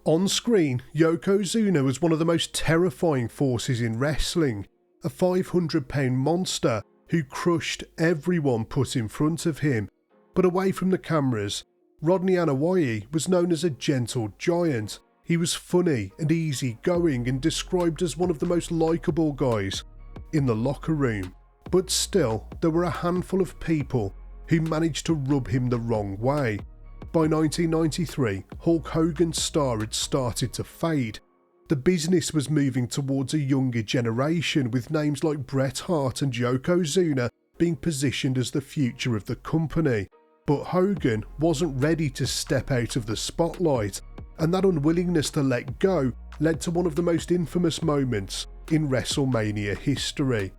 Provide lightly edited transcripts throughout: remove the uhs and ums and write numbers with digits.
On screen, Yokozuna was one of the most terrifying forces in wrestling, a 500-pound monster who crushed everyone put in front of him. But away from the cameras, Rodney Anoa'i was known as a gentle giant. He was funny and easygoing and described as one of the most likeable guys in the locker room. But still, there were a handful of people who managed to rub him the wrong way. By 1993, Hulk Hogan's star had started to fade. The business was moving towards a younger generation, with names like Bret Hart and Yokozuna being positioned as the future of the company. But Hogan wasn't ready to step out of the spotlight, and that unwillingness to let go led to one of the most infamous moments in WrestleMania history.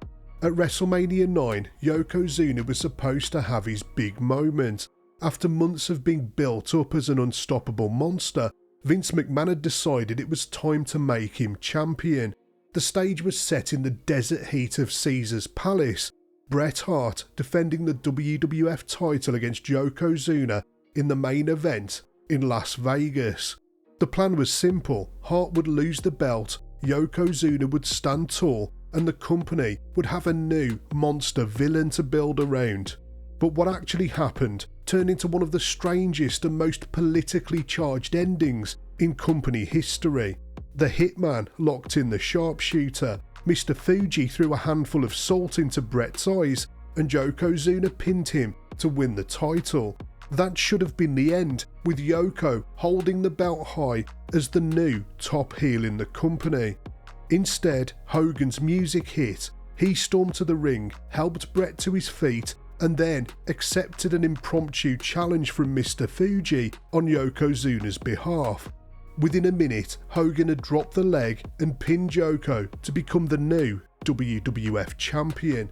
At WrestleMania 9, Yokozuna was supposed to have his big moment. After months of being built up as an unstoppable monster, Vince McMahon had decided it was time to make him champion. The stage was set in the desert heat of Caesar's Palace, Bret Hart defending the WWF title against Yokozuna in the main event in Las Vegas. The plan was simple: Hart would lose the belt, Yokozuna would stand tall, and the company would have a new monster villain to build around. But what actually happened turned into one of the strangest and most politically charged endings in company history. The hitman locked in the sharpshooter, Mr. Fuji threw a handful of salt into Bret's eyes, and Yokozuna pinned him to win the title. That should have been the end, with Yoko holding the belt high as the new top heel in the company. Instead, Hogan's music hit. He stormed to the ring, helped Bret to his feet, and then accepted an impromptu challenge from Mr. Fuji on Yokozuna's behalf. Within a minute, Hogan had dropped the leg and pinned Yoko to become the new WWF Champion.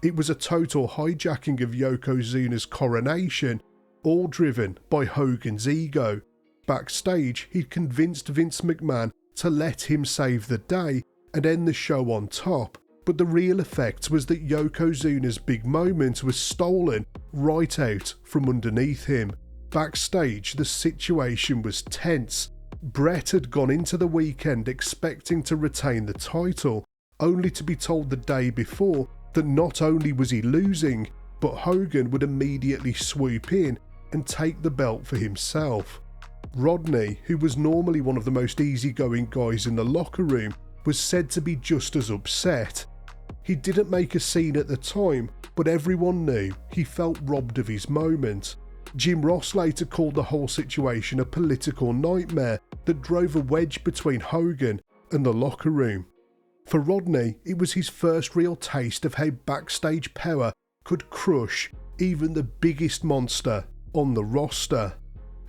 It was a total hijacking of Yokozuna's coronation, all driven by Hogan's ego. Backstage, he'd convinced Vince McMahon to let him save the day and end the show on top. But the real effect was that Yokozuna's big moment was stolen right out from underneath him. Backstage, the situation was tense. Bret had gone into the weekend expecting to retain the title, only to be told the day before that not only was he losing, but Hogan would immediately swoop in and take the belt for himself. Rodney, who was normally one of the most easygoing guys in the locker room, was said to be just as upset. He didn't make a scene at the time, but everyone knew he felt robbed of his moment. Jim Ross later called the whole situation a political nightmare that drove a wedge between Hogan and the locker room. For Rodney, it was his first real taste of how backstage power could crush even the biggest monster on the roster.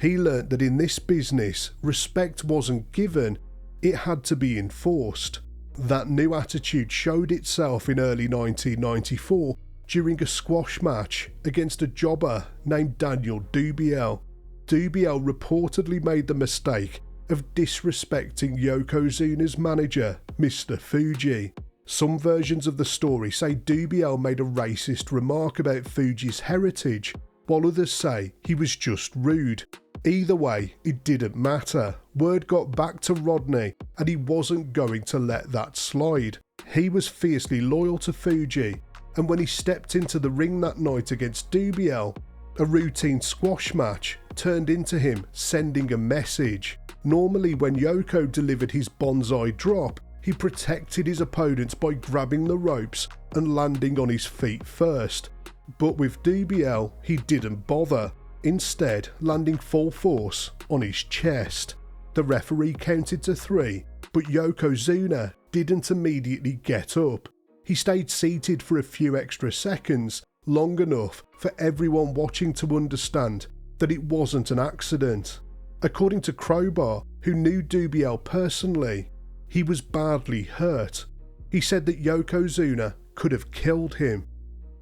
He learnt that in this business, respect wasn't given, it had to be enforced. That new attitude showed itself in early 1994 during a squash match against a jobber named Daniel Dubiel. Dubiel reportedly made the mistake of disrespecting Yokozuna's manager, Mr. Fuji. Some versions of the story say Dubiel made a racist remark about Fuji's heritage, while others say he was just rude. Either way, it didn't matter. Word got back to Rodney, and he wasn't going to let that slide. He was fiercely loyal to Fuji, and when he stepped into the ring that night against Dubiel, a routine squash match turned into him sending a message. Normally, when Yoko delivered his bonsai drop, he protected his opponents by grabbing the ropes and landing on his feet first. But with Dubiel, he didn't bother, instead landing full force on his chest. The referee counted to 3, but Yokozuna didn't immediately get up. He stayed seated for a few extra seconds, long enough for everyone watching to understand that it wasn't an accident. According to Crowbar, who knew Dubiel personally, he was badly hurt. He said that Yokozuna could have killed him.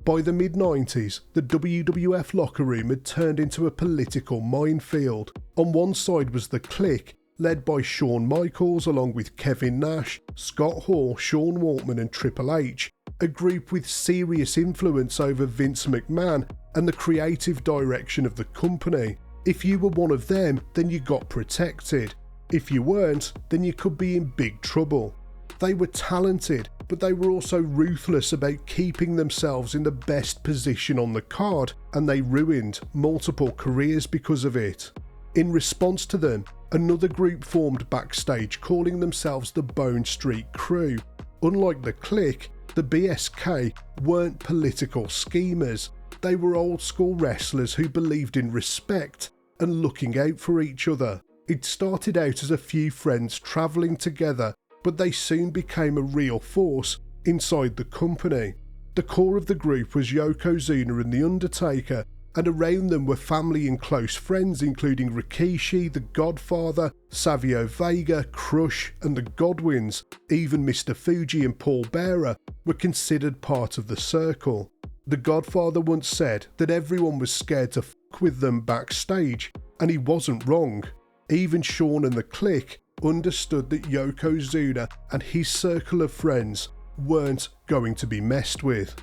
By the mid-90s, the WWF locker room had turned into a political minefield. On one side was the Clique, led by Shawn Michaels along with Kevin Nash, Scott Hall, Sean Waltman and Triple H, a group with serious influence over Vince McMahon and the creative direction of the company. If you were one of them, then you got protected. If you weren't, then you could be in big trouble. They were talented, but they were also ruthless about keeping themselves in the best position on the card, and they ruined multiple careers because of it. In response to them, another group formed backstage calling themselves the Bone Street Crew. Unlike the Clique, the BSK weren't political schemers. They were old school wrestlers who believed in respect and looking out for each other. It started out as a few friends travelling together, but they soon became a real force inside the company. The core of the group was Yokozuna and The Undertaker, and around them were family and close friends including Rikishi, The Godfather, Savio Vega, Crush and the Godwins. Even Mr. Fuji and Paul Bearer were considered part of the circle. The Godfather once said that everyone was scared to f*** with them backstage, and he wasn't wrong. Even Shawn and the Clique understood that Yokozuna and his circle of friends weren't going to be messed with.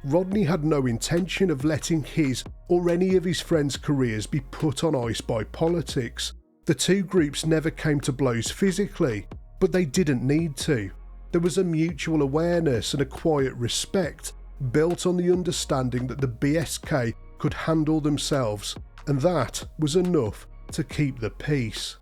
Rodney had no intention of letting his or any of his friends' careers be put on ice by politics. The two groups never came to blows physically, but they didn't need to. There was a mutual awareness and a quiet respect built on the understanding that the BSK could handle themselves, and that was enough to keep the peace.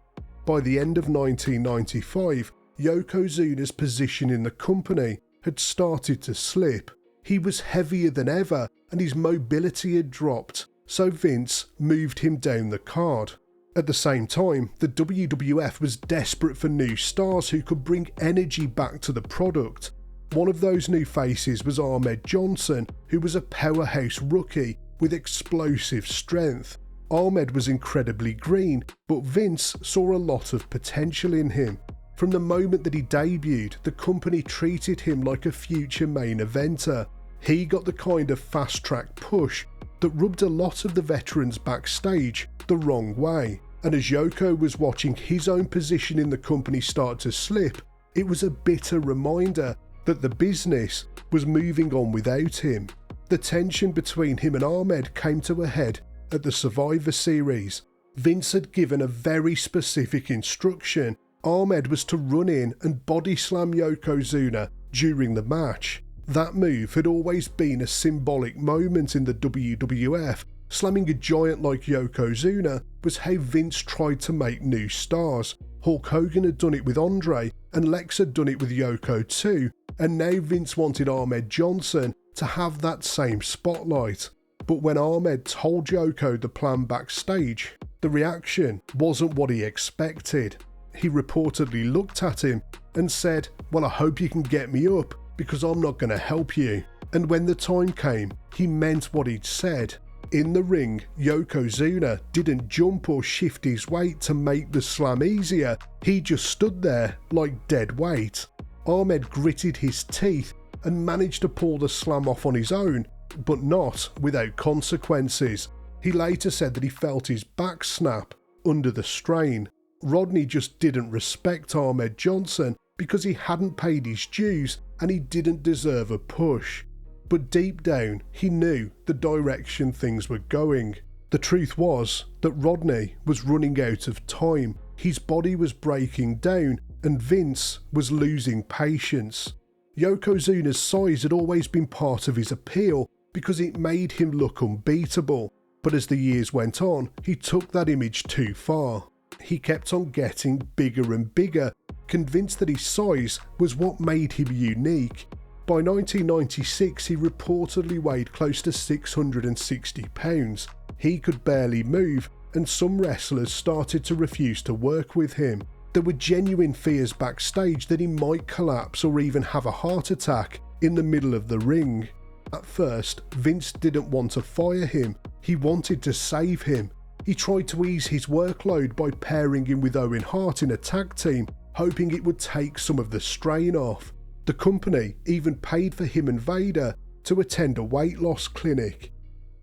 By the end of 1995, Yokozuna's position in the company had started to slip. He was heavier than ever and his mobility had dropped, so Vince moved him down the card. At the same time, the WWF was desperate for new stars who could bring energy back to the product. One of those new faces was Ahmed Johnson, who was a powerhouse rookie with explosive strength. Ahmed was incredibly green, but Vince saw a lot of potential in him. From the moment that he debuted, the company treated him like a future main eventer. He got the kind of fast-track push that rubbed a lot of the veterans backstage the wrong way. And as Yoko was watching his own position in the company start to slip, it was a bitter reminder that the business was moving on without him. The tension between him and Ahmed came to a head at the Survivor Series. Vince had given a very specific instruction. Ahmed was to run in and body slam Yokozuna during the match. That move had always been a symbolic moment in the WWF. Slamming a giant like Yokozuna was how Vince tried to make new stars. Hulk Hogan had done it with Andre, and Lex had done it with Yoko too, and now Vince wanted Ahmed Johnson to have that same spotlight. But when Ahmed told Yoko the plan backstage, the reaction wasn't what he expected. He reportedly looked at him and said, "Well, I hope you can get me up because I'm not going to help you." And when the time came, he meant what he'd said. In the ring, Yokozuna didn't jump or shift his weight to make the slam easier. He just stood there like dead weight. Ahmed gritted his teeth and managed to pull the slam off on his own, but not without consequences. He later said that he felt his back snap under the strain. Rodney just didn't respect Ahmed Johnson because he hadn't paid his dues and he didn't deserve a push. But deep down, he knew the direction things were going. The truth was that Rodney was running out of time. His body was breaking down and Vince was losing patience. Yokozuna's size had always been part of his appeal because it made him look unbeatable. But as the years went on, he took that image too far. He kept on getting bigger and bigger, convinced that his size was what made him unique. By 1996, he reportedly weighed close to 660 pounds. He could barely move, and some wrestlers started to refuse to work with him. There were genuine fears backstage that he might collapse or even have a heart attack in the middle of the ring. At first, Vince didn't want to fire him. He wanted to save him. He tried to ease his workload by pairing him with Owen Hart in a tag team, hoping it would take some of the strain off. The company even paid for him and Vader to attend a weight loss clinic.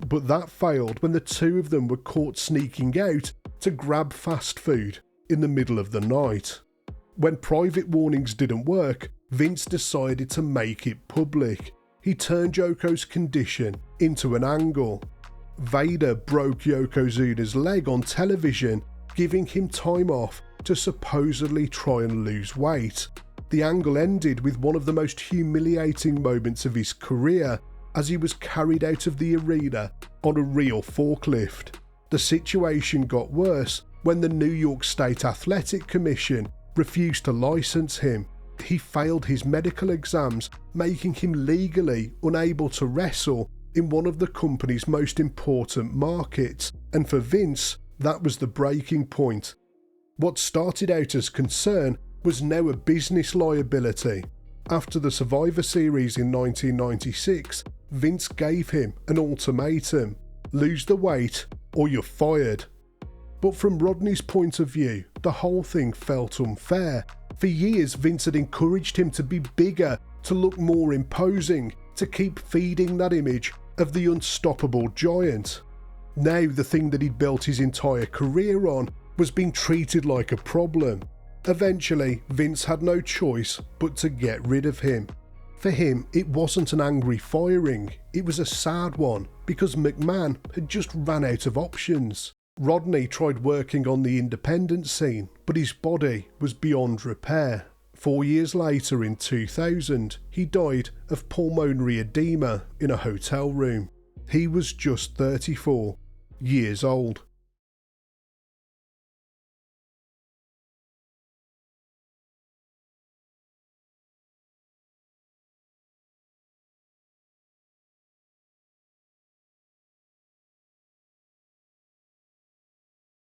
But that failed when the two of them were caught sneaking out to grab fast food in the middle of the night. When private warnings didn't work, Vince decided to make it public. He turned Yoko's condition into an angle. Vader broke Yokozuna's leg on television, giving him time off to supposedly try and lose weight. The angle ended with one of the most humiliating moments of his career as he was carried out of the arena on a real forklift. The situation got worse when the New York State Athletic Commission refused to license him. He failed his medical exams, making him legally unable to wrestle in one of the company's most important markets, and for Vince, that was the breaking point. What started out as concern was now a business liability. After the Survivor Series in 1996, Vince gave him an ultimatum: lose the weight or you're fired. But from Rodney's point of view, the whole thing felt unfair. For years, Vince had encouraged him to be bigger, to look more imposing, to keep feeding that image of the unstoppable giant. Now the thing that he'd built his entire career on was being treated like a problem. Eventually, Vince had no choice but to get rid of him. For him, it wasn't an angry firing, it was a sad one, because McMahon had just ran out of options. Rodney tried working on the independent scene, but his body was beyond repair. 4 years later, in 2000, he died of pulmonary edema in a hotel room. He was just 34 years old.